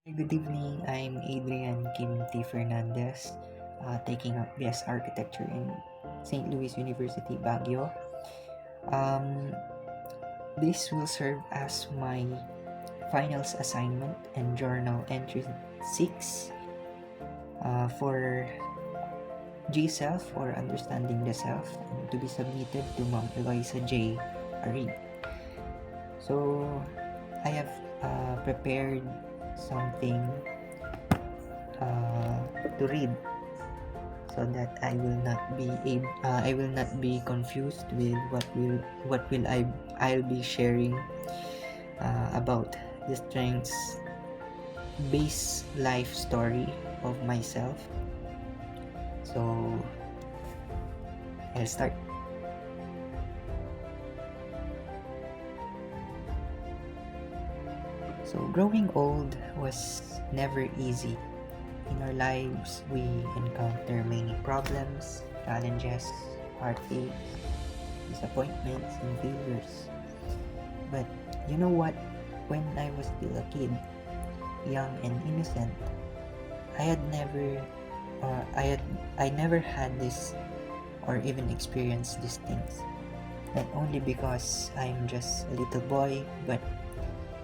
Good evening. I'm Adrian Fernandez, taking up BS Architecture in St. Louis University, Baguio. Um, this will serve as my finals assignment and journal entry 6 for G Self or Understanding the Self, and to be submitted to Ma'am Eloisa J. Arid. So, I have prepared something to read so that I will not be confused with what will I'll be sharing about the strengths based life story of myself. So I'll start. So growing old was never easy. In our lives, we encounter many problems, challenges, heartaches, disappointments, and failures. But you know what? When I was still a kid, young and innocent, I had never, I never had this or even experienced these things. Not only because I'm just a little boy, but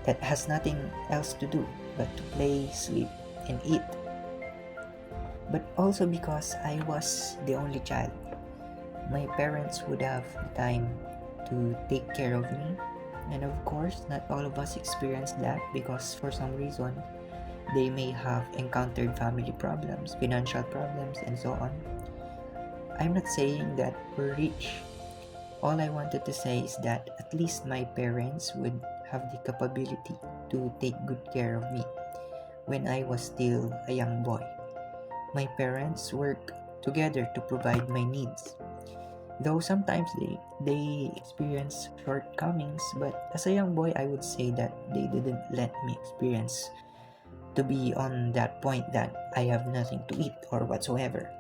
that has nothing else to do but to play, sleep, and eat. But also because I was the only child. My parents would have time to take care of me. And of course, not all of us experience that because for some reason, they may have encountered family problems, financial problems, and so on. I'm not saying that we're rich. All I wanted to say is that at least my parents would have the capability to take good care of me when I was still a young boy. My parents work together to provide my needs. Though sometimes they experience shortcomings, but as a young boy, I would say that they didn't let me experience to be on that point that I have nothing to eat or whatsoever.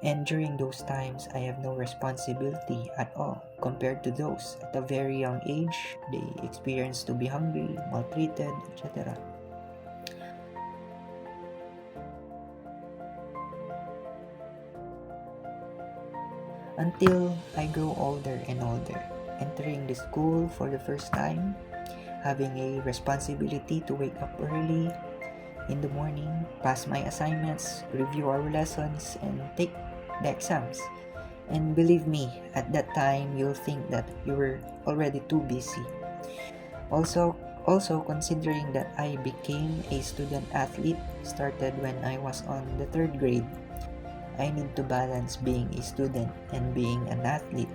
And during those times, I have no responsibility at all compared to those at a very young age. They experience to be hungry, maltreated, etc. Until I grow older and older, entering the school for the first time, having a responsibility to wake up early in the morning, pass my assignments, review our lessons, and take the exams. And believe me, at that time, you'll think that you were already too busy. Also considering that I became a student athlete started when I was on the third grade. I need to balance being a student and being an athlete.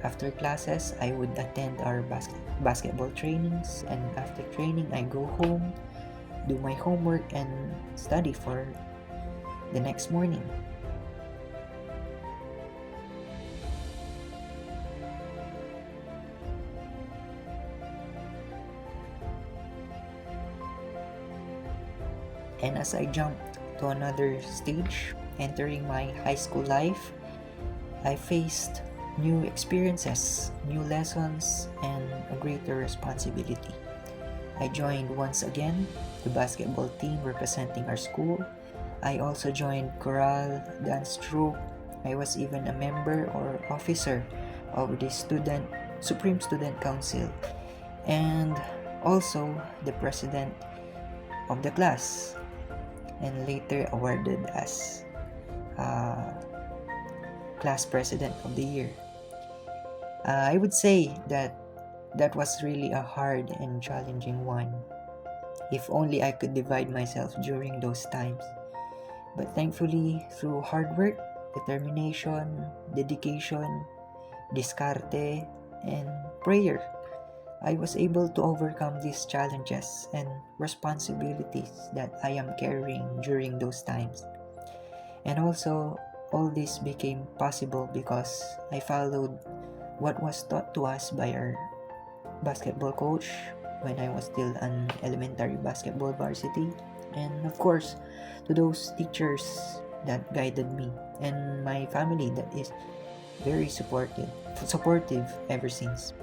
After classes, I would attend our basketball trainings, and after training, I go home, do my homework, and study for the next morning. And as I jumped to another stage, entering my high school life, I faced new experiences, new lessons, and a greater responsibility. I joined once again the basketball team representing our school. I also joined chorale, dance troupe. I was even a member or officer of the Supreme Student Council, and also the president of the class, and later awarded as class president of the year. I would say that was really a hard and challenging one. If only I could divide myself during those times. But thankfully, through hard work, determination, dedication, discarte, and prayer, I was able to overcome these challenges and responsibilities that I am carrying during those times. And also, all this became possible because I followed what was taught to us by our basketball coach when I was still an elementary basketball varsity, and of course to those teachers that guided me, and my family that is very supportive ever since.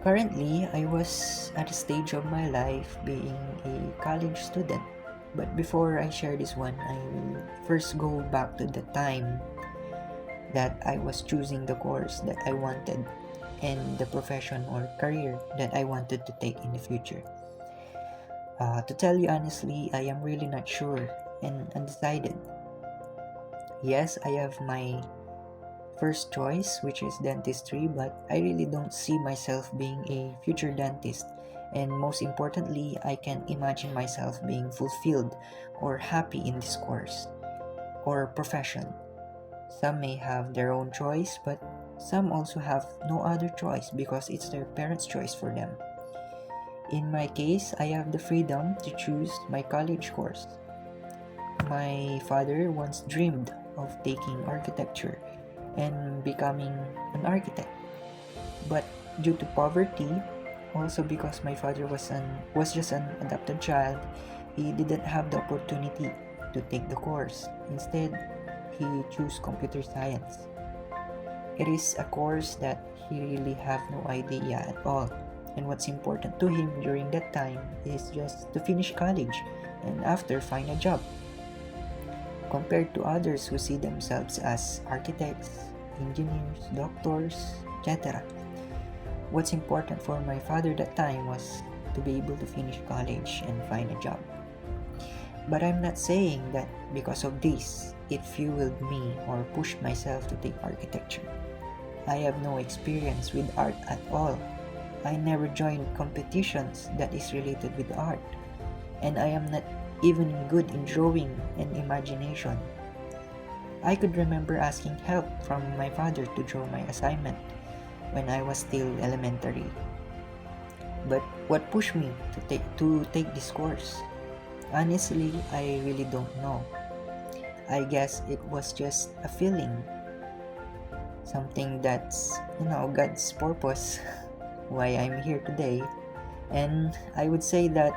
Currently, I was at a stage of my life being a college student. But before I share this one, I will first go back to the time that I was choosing the course that I wanted and the profession or career that I wanted to take in the future. To tell you honestly, I am really not sure and undecided. Yes, I have my first choice, which is dentistry, but I really don't see myself being a future dentist. And most importantly, I can't imagine myself being fulfilled or happy in this course or profession. Some may have their own choice, but some also have no other choice because it's their parents' choice for them. In my case, I have the freedom to choose my college course. My father once dreamed of taking architecture and becoming an architect. But due to poverty, also because my father was just an adopted child, he didn't have the opportunity to take the course. Instead, he chose computer science. It is a course that he really have no idea at all. And what's important to him during that time is just to finish college and after find a job. Compared to others who see themselves as architects, engineers, doctors, etc. What's important for my father that time was to be able to finish college and find a job. But I'm not saying that because of this, it fueled me or pushed myself to take architecture. I have no experience with art at all. I never joined competitions that is related with art. And I am not even good in drawing and imagination. I could remember asking help from my father to draw my assignment when I was still elementary. But what pushed me to take this course? Honestly, I really don't know. I guess it was just a feeling. Something that's, God's purpose why I'm here today. And I would say that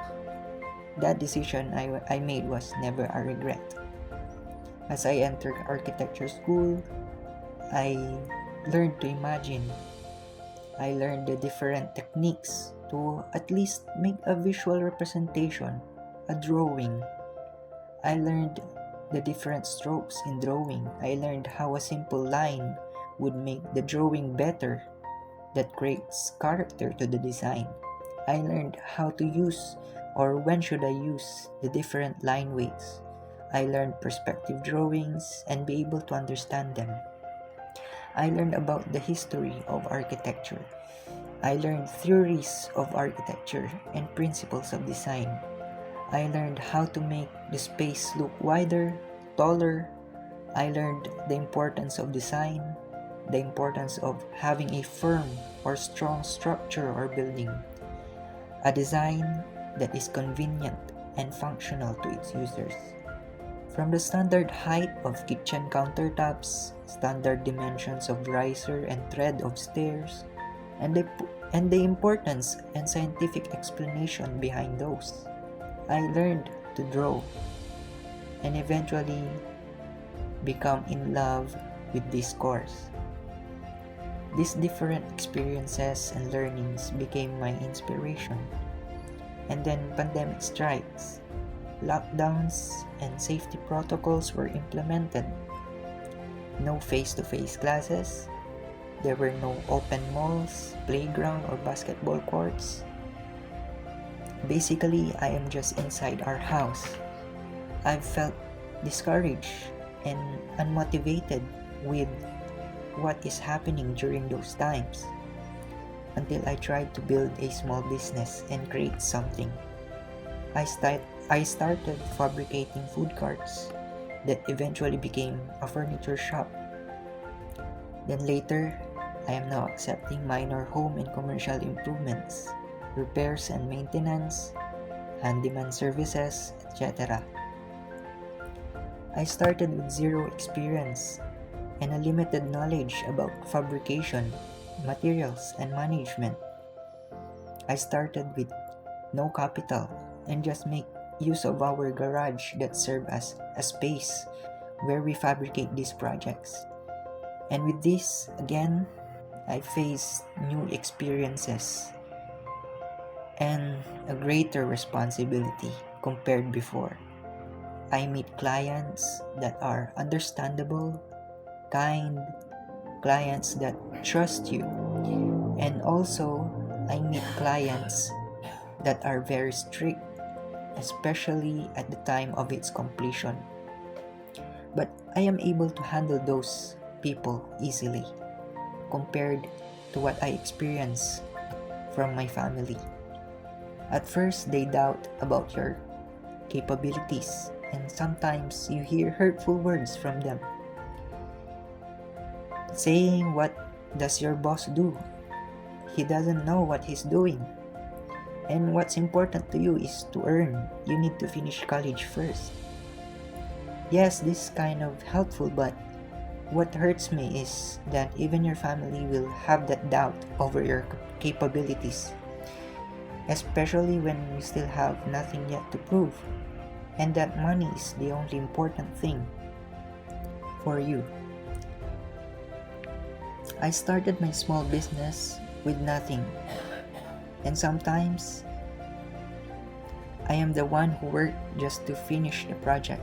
decision I made was never a regret. As I entered architecture school, I learned to imagine. I learned the different techniques to at least make a visual representation, a drawing. I learned the different strokes in drawing. I learned how a simple line would make the drawing better, that creates character to the design. I learned how to use or when should I use the different line weights. I learned perspective drawings and be able to understand them. I learned about the history of architecture. I learned theories of architecture and principles of design. I learned how to make the space look wider, taller. I learned the importance of design, the importance of having a firm or strong structure or building, a design that is convenient and functional to its users. From the standard height of kitchen countertops, standard dimensions of riser and tread of stairs, and the importance and scientific explanation behind those. I learned to draw and eventually become in love with this course. These different experiences and learnings became my inspiration. And then pandemic strikes. Lockdowns and safety protocols were implemented. No face-to-face classes. There were no open malls, playground, or basketball courts. Basically, I am just inside our house. I've felt discouraged and unmotivated with what is happening during those times until I tried to build a small business and create something. I started fabricating food carts that eventually became a furniture shop. Then later, I am now accepting minor home and commercial improvements, repairs and maintenance, handyman services, etc. I started with zero experience and a limited knowledge about fabrication, materials, and management. I started with no capital and just make use of our garage that serve as a space where we fabricate these projects. And with this, again, I faced new experiences and a greater responsibility compared before. I meet clients that are understandable, kind, clients that trust you, and also I meet clients that are very strict, especially at the time of its completion. But I am able to handle those people easily compared to what I experience from my family. At first, they doubt about your capabilities, and sometimes you hear hurtful words from them, saying, "What does your boss do? He doesn't know what he's doing. And what's important to you is to earn. You need to finish college first." Yes, this is kind of helpful, but what hurts me is that even your family will have that doubt over your capabilities, especially when you still have nothing yet to prove, and that money is the only important thing for you. I started my small business with nothing, and sometimes I am the one who worked just to finish the project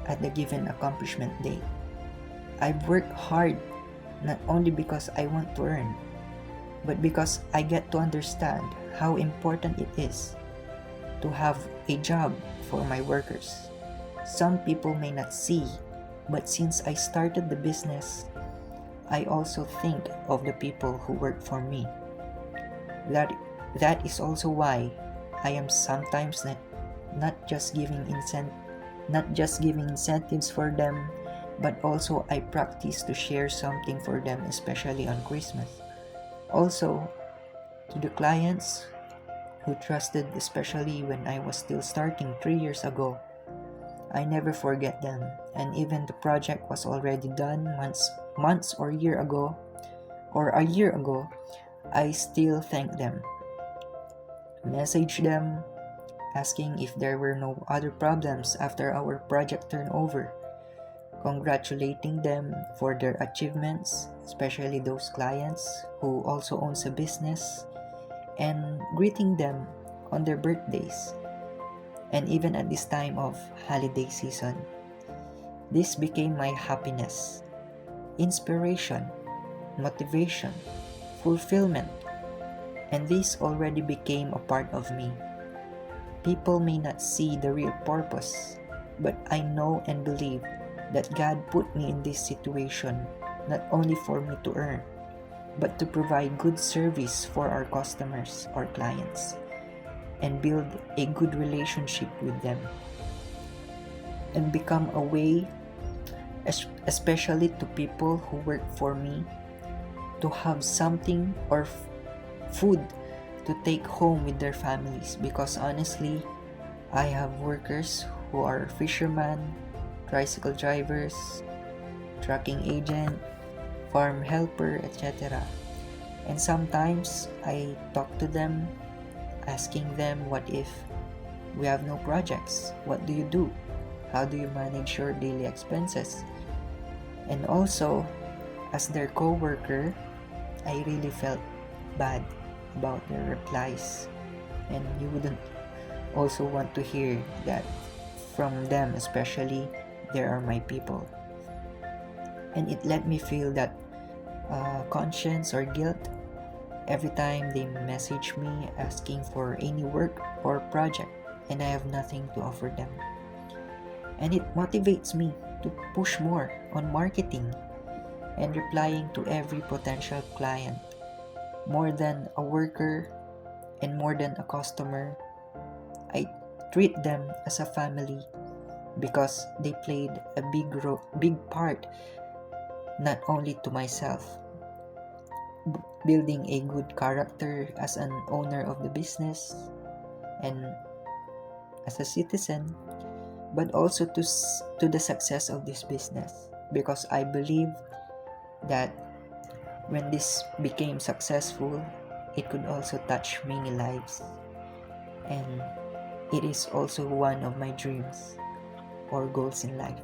at the given accomplishment date. I've worked hard not only because I want to earn, but because I get to understand how important it is to have a job for my workers. Some people may not see, but since I started the business, I also think of the people who work for me. That is also why I am sometimes not just giving incentives for them, but also I practice to share something for them, especially on Christmas. Also, to the clients who trusted, especially when I was still starting 3 years ago, I never forget them, and even the project was already done months or a year ago, I still thank them, message them, asking if there were no other problems after our project turned over, congratulating them for their achievements, especially those clients who also owns a business, and greeting them on their birthdays, and even at this time of holiday season. This became my happiness, inspiration, motivation, fulfillment, and this already became a part of me. People may not see the real purpose, but I know and believe that God put me in this situation not only for me to earn, but to provide good service for our customers or clients and build a good relationship with them and become a way, especially to people who work for me, to have something or food to take home with their families, because honestly, I have workers who are fishermen, tricycle drivers, trucking agent, farm helper, etc. And sometimes I talk to them, asking them, what if we have no projects? What do you do? How do you manage your daily expenses? And also, as their co-worker, I really felt bad about their replies, and you wouldn't also want to hear that from them, especially they are my people. And it let me feel that conscience or guilt every time they message me asking for any work or project and I have nothing to offer them. And it motivates me to push more on marketing and replying to every potential client. More than a worker and more than a customer, I treat them as a family because they played a big part not only to myself, building a good character as an owner of the business and as a citizen, but also to the success of this business, because I believe that when this became successful, it could also touch many lives, and it is also one of my dreams or goals in life.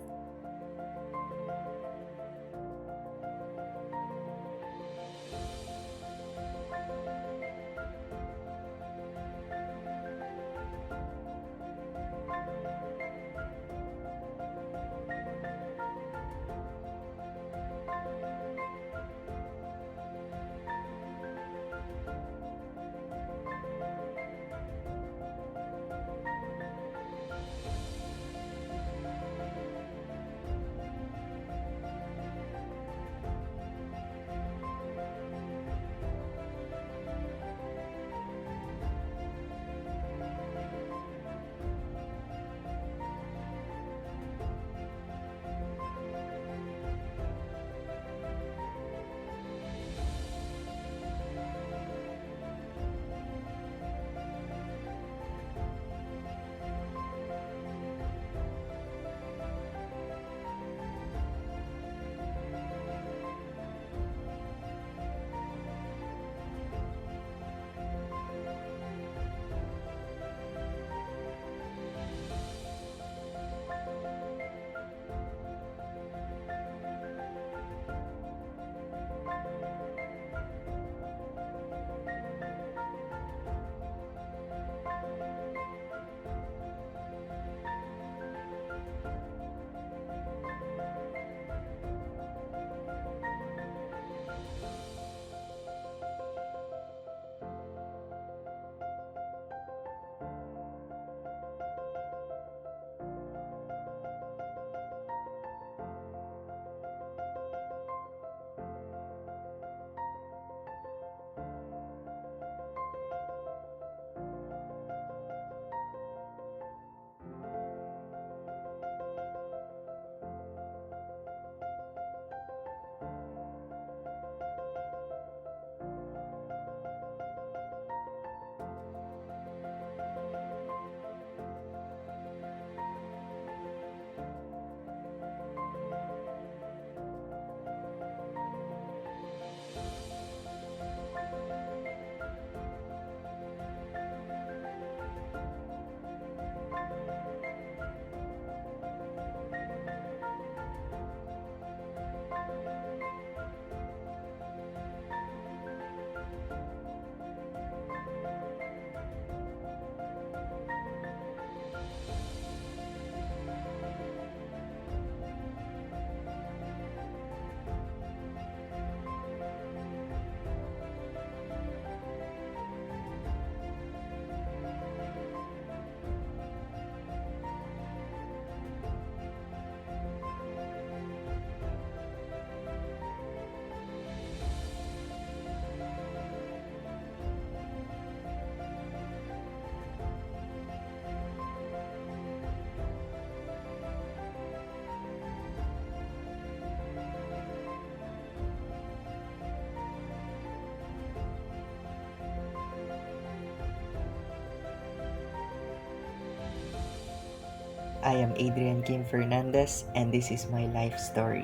I am Adrian Kim Fernandez, and this is my life story.